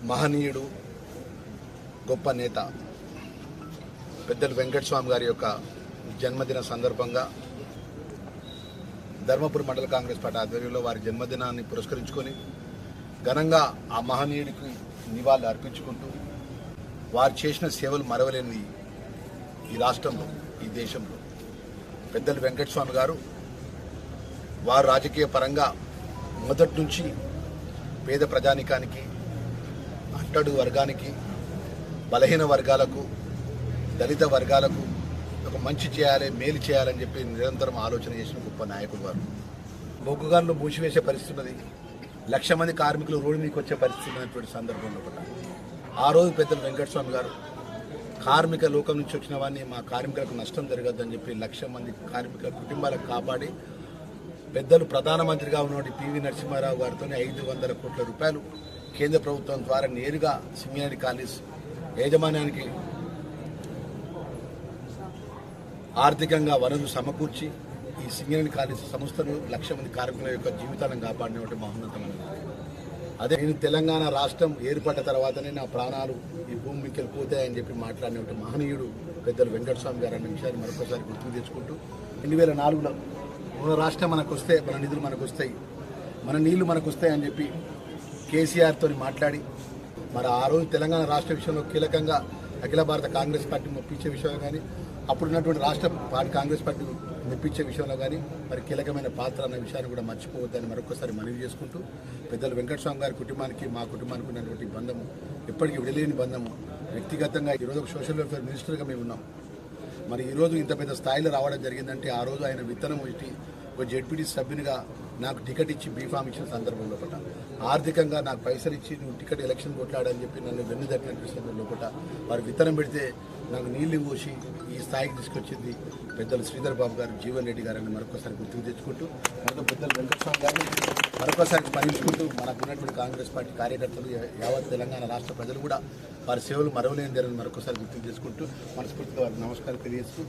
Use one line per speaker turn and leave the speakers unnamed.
మహనీయుడు గొప్ప నేత పెద్దలు వెంకటస్వామి గారి యొక్క జన్మదిన సందర్భంగా ధర్మపురి మండల కాంగ్రెస్ పార్టీ ఆధ్వర్యంలో వారి జన్మదినాన్ని పురస్కరించుకొని ఘనంగా ఆ మహనీయుడికి నివాళులు అర్పించుకుంటూ వారు చేసిన సేవలు మరవలేనివి ఈ రాష్ట్రంలో, ఈ దేశంలో. పెద్దలు వెంకటస్వామి గారు వారు రాజకీయ పరంగా మొదటి నుంచి పేద ప్రజానికానికి, అంటడుగు వర్గానికి, బలహీన వర్గాలకు, దళిత వర్గాలకు ఒక మంచి చేయాలి, మేలు చేయాలని చెప్పి నిరంతరం ఆలోచన చేసిన గొప్ప నాయకుడు వారు. బొగ్గుగాన్లు మూసివేసే పరిస్థితి ఉన్నది, 1,00,000 మంది కార్మికులు రోడ్డు మీదకి వచ్చే పరిస్థితి ఉన్నటువంటి సందర్భంలో కూడా ఆ రోజు పెద్దలు వెంకటస్వామి గారు కార్మిక లోకం నుంచి వచ్చిన వాడిని మా కార్మికులకు నష్టం జరగద్దని చెప్పి 1,00,000 మంది కార్మిక కుటుంబాలకు కాపాడి పెద్దలు ప్రధానమంత్రిగా ఉన్నటువంటి పివి నరసింహారావు గారితో 500 కోట్ల రూపాయలు కేంద్ర ప్రభుత్వం ద్వారా నేరుగా సింగరేణి కాలేజ్ యాజమాన్యానికి ఆర్థికంగా వనరులు సమకూర్చి ఈ సింగరేణి కాలేజ్ సంస్థను 1,00,000 మంది కార్మికుల యొక్క జీవితాలను కాపాడినటువంటి మహోన్నతమైన అదే నేను తెలంగాణ రాష్ట్రం ఏర్పడ్డ తర్వాతనే నా ప్రాణాలు ఈ భూమి మీకు వెళ్ళిపోతాయని చెప్పి మాట్లాడినటువంటి మహనీయుడు పెద్దలు వెంకటస్వామి గారు అన్న విషయాన్ని మరొకసారి గుర్తు తెచ్చుకుంటూ 2004లో మన రాష్ట్రం మనకు వస్తే మన నిధులు మనకు వస్తాయి, మన నీళ్లు మనకు వస్తాయని చెప్పి కేసీఆర్తో మాట్లాడి మరి ఆ రోజు తెలంగాణ రాష్ట్ర విషయంలో కీలకంగా అఖిల భారత కాంగ్రెస్ పార్టీ మెప్పించే విషయంలో కానీ, అప్పుడున్నటువంటి రాష్ట్ర పార్టీ కాంగ్రెస్ పార్టీ మెప్పించే విషయంలో కానీ మరి కీలకమైన పాత్ర అన్న విషయాన్ని కూడా మర్చిపోవద్దని మరొకసారి మనవి చేసుకుంటూ పెద్దలు వెంకటస్వామి గారి కుటుంబానికి, మా కుటుంబానికి ఉన్నటువంటి బంధము ఎప్పటికీ విడలేని బంధము. వ్యక్తిగతంగా ఈరోజు ఒక సోషల్ వెల్ఫేర్ మినిస్టర్గా మేము ఉన్నాం. మరి ఈరోజు ఇంత పెద్ద స్థాయిలో రావడం జరిగిందంటే ఆ రోజు ఆయన విత్తనం ఇచ్చి ఒక జెడ్పీటీ సభ్యునిగా నాకు టికెట్ ఇచ్చి బీఫామ్ ఇచ్చిన సందర్భంలో పట్ల ఆర్థికంగా నాకు పైసలు ఇచ్చి నువ్వు టికెట్ ఎలక్షన్ కొట్లాడని చెప్పి నన్ను వెన్ను తట్టినటువంటి సందర్భంలో పట్ల వారు విత్తనం పెడితే నాకు నీళ్లు పోసి ఈ స్థాయికి తీసుకొచ్చింది పెద్దలు శ్రీధర్ బాబు గారు, జీవన్ రెడ్డి గారని మరొకసారి గుర్తుకు తెచ్చుకుంటూ మరొక పెద్దలు వెంకటస్వామి గారిని మరొకసారి స్మరించుకుంటూ మనకు ఉన్నటువంటి కాంగ్రెస్ పార్టీ కార్యకర్తలు, యావత్ తెలంగాణ రాష్ట్ర ప్రజలు కూడా వారి సేవలు మరవలేని జరిగిన మరొకసారి గుర్తుకు చేసుకుంటూ మనస్ఫూర్తిగా వారికి నమస్కారం తెలియజేస్తూ